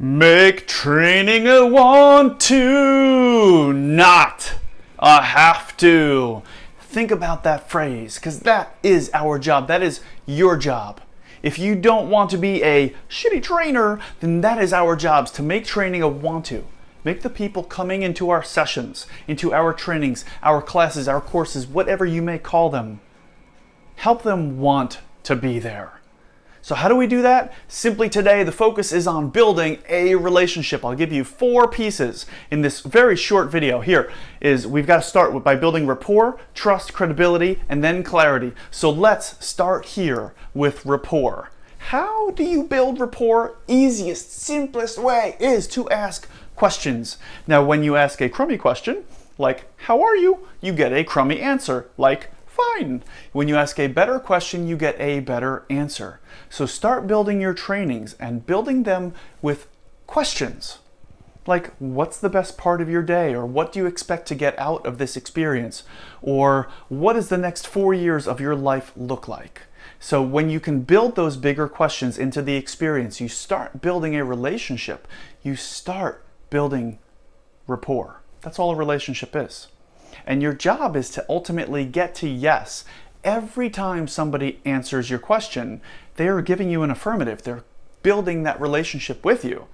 Make training a want to, not a have to. Think about that phrase, because that is our job. That is your job. If you don't want to be a shitty trainer, then that is our jobs, to make training a want to. Make the people coming into our sessions, into our trainings, our classes, our courses, whatever you may call them, help them want to be there. So how do we do that? Simply today, the focus is on building a relationship. I'll give you 4 pieces in this very short video. Here is, we've got to start by building rapport, trust, credibility, and then clarity. So let's start here with rapport. How do you build rapport? Easiest, simplest way is to ask questions. Now, when you ask a crummy question, like, how are you? You get a crummy answer, like, fine. When you ask a better question, you get a better answer. So start building your trainings and building them with questions. Like, what's the best part of your day? Or what do you expect to get out of this experience? Or what does the next 4 years of your life look like? So when you can build those bigger questions into the experience, you start building a relationship. You start building rapport. That's all a relationship is. And your job is to ultimately get to yes. Every time somebody answers your question, they are giving you an affirmative. They're building that relationship with you.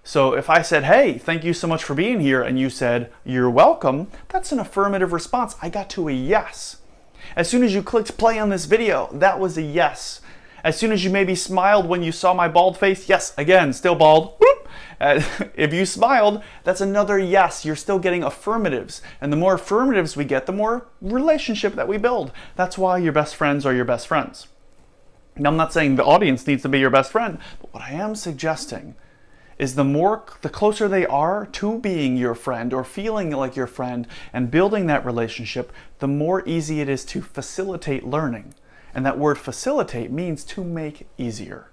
So if I said, hey, thank you so much for being here, and you said, you're welcome, that's an affirmative response. I got to a yes. As soon as you clicked play on this video, that was a yes. As soon as you maybe smiled when you saw my bald face, yes, again, still bald. If you smiled, that's another yes. You're still getting affirmatives. And the more affirmatives we get, the more relationship that we build. That's why your best friends are your best friends. Now, I'm not saying the audience needs to be your best friend, but what I am suggesting is the closer they are to being your friend or feeling like your friend and building that relationship, the more easy it is to facilitate learning. And that word facilitate means to make easier.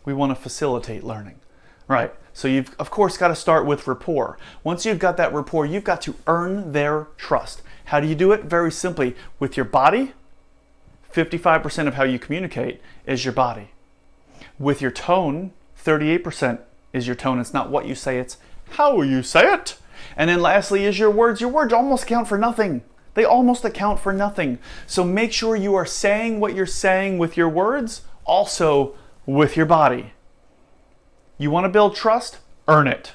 We want to facilitate learning. Right, so you've of course got to start with rapport. Once you've got that rapport, you've got to earn their trust. How do you do it? Very simply, with your body. 55% of how you communicate is your body. With your tone, 38% is your tone. It's not what you say, it's how you say it. And then lastly is your words. Your words almost account for nothing. They almost account for nothing. So make sure you are saying what you're saying with your words, also with your body. You want to build trust? Earn it.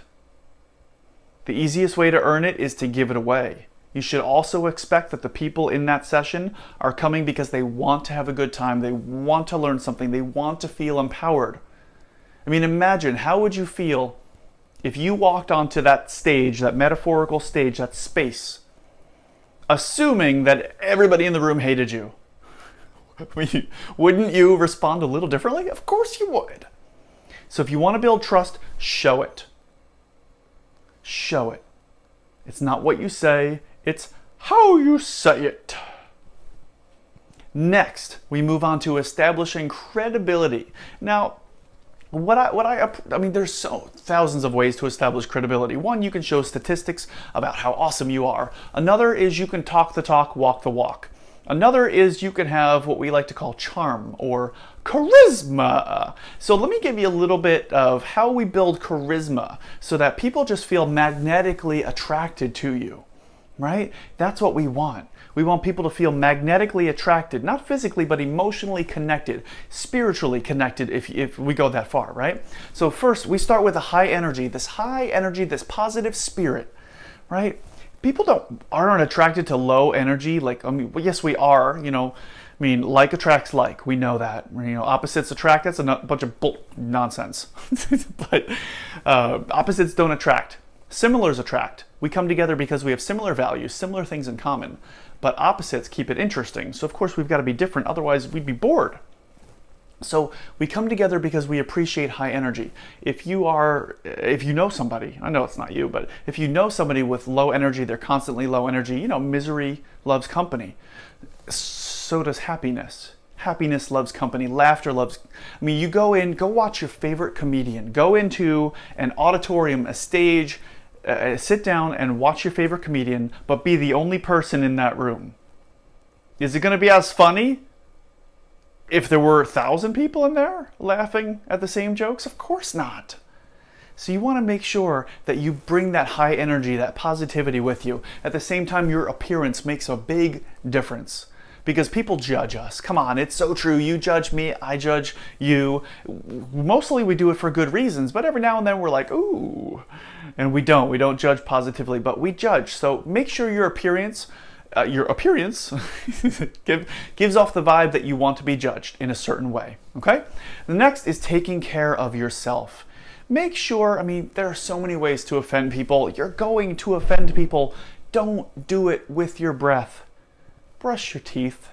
The easiest way to earn it is to give it away. You should also expect that the people in that session are coming because they want to have a good time. They want to learn something. They want to feel empowered. I mean, imagine, how would you feel if you walked onto that stage, that metaphorical stage, that space, assuming that everybody in the room hated you? Wouldn't you respond a little differently? Of course you would. So if you want to build trust, show it. Show it. It's not what you say, it's how you say it. Next, we move on to establishing credibility. Now, I mean, there's thousands of ways to establish credibility. One, you can show statistics about how awesome you are. Another is you can talk the talk, walk the walk. Another is you can have what we like to call charm or charisma. So let me give you a little bit of how we build charisma so that people just feel magnetically attracted to you, right? That's what we want. We want people to feel magnetically attracted, not physically, but emotionally connected, spiritually connected if we go that far, right? So first, we start with a high energy, this positive spirit, right? People aren't attracted to low energy. Like, I mean, well, yes, we are, I mean, like attracts like. We know that. Opposites attract. That's a bunch of nonsense. But opposites don't attract. Similars attract. We come together because we have similar values, similar things in common. But opposites keep it interesting. So, of course, we've got to be different. Otherwise, we'd be bored. So we come together because we appreciate high energy. If you know somebody, I know it's not you, but if you know somebody with low energy, they're constantly low energy, misery loves company. So does happiness. Happiness loves company. Laughter loves, you go watch your favorite comedian. Go into an auditorium, a stage, sit down and watch your favorite comedian, but be the only person in that room. Is it going to be as funny if there were 1,000 people in there laughing at the same jokes? Of course not. So you want to make sure that you bring that high energy, that positivity with you. At the same time, your appearance makes a big difference. Because people judge us. Come on, it's so true. You judge me, I judge you. Mostly we do it for good reasons, but every now and then we're like, ooh. And we don't judge positively, but we judge. So make sure your appearance gives off the vibe that you want to be judged in a certain way, okay? The next is taking care of yourself. Make sure, there are so many ways to offend people. You're going to offend people. Don't do it with your breath. Brush your teeth.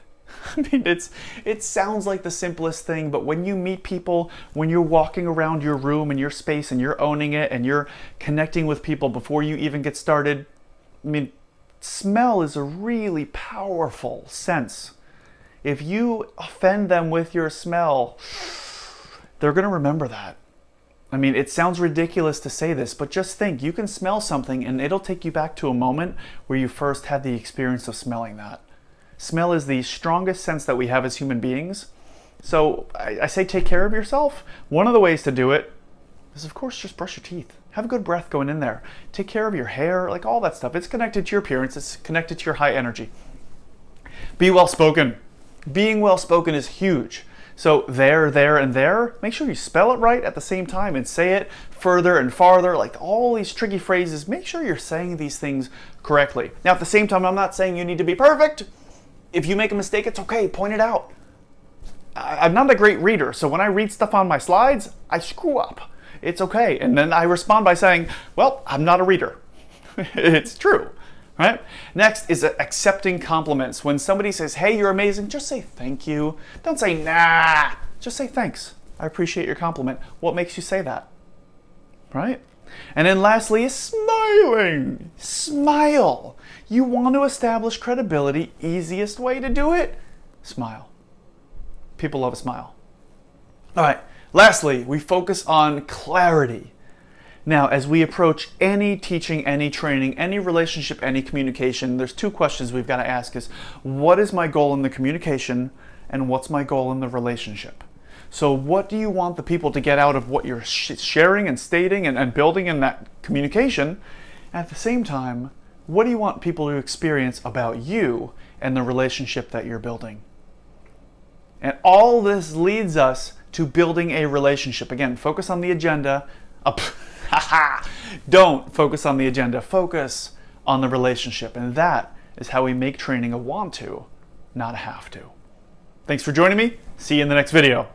It sounds like the simplest thing, but when you meet people, when you're walking around your room and your space and you're owning it and you're connecting with people before you even get started, smell is a really powerful sense. If you offend them with your smell, they're going to remember that. It sounds ridiculous to say this, but just think, you can smell something and it'll take you back to a moment where you first had the experience of smelling that. Smell is the strongest sense that we have as human beings. So I say take care of yourself. One of the ways to do it is, of course, just brush your teeth. Have a good breath going in there. Take care of your hair, like all that stuff. It's connected to your appearance. It's connected to your high energy. Be well-spoken. Being well-spoken is huge. So there, and there, make sure you spell it right at the same time and say it further and farther, like all these tricky phrases. Make sure you're saying these things correctly. Now, at the same time, I'm not saying you need to be perfect. If you make a mistake, it's okay, point it out. I'm not a great reader, so when I read stuff on my slides, I screw up. It's okay, and then I respond by saying, well, I'm not a reader. It's true, right? Next is accepting compliments. When somebody says, hey, you're amazing, just say thank you. Don't say, nah, just say thanks. I appreciate your compliment. What makes you say that, right? And then lastly is smiling. Smile. You want to establish credibility. Easiest way to do it? Smile. People love a smile. All right. Lastly, we focus on clarity. Now, as we approach any teaching, any training, any relationship, any communication, there's two questions we've got to ask is, what is my goal in the communication and what's my goal in the relationship? So what do you want the people to get out of what you're sharing and stating and building in that communication? At the same time, what do you want people to experience about you and the relationship that you're building? And all this leads us to building a relationship. Again, focus on the agenda. Don't focus on the agenda. Focus on the relationship. And that is how we make training a want to, not a have to. Thanks for joining me. See you in the next video.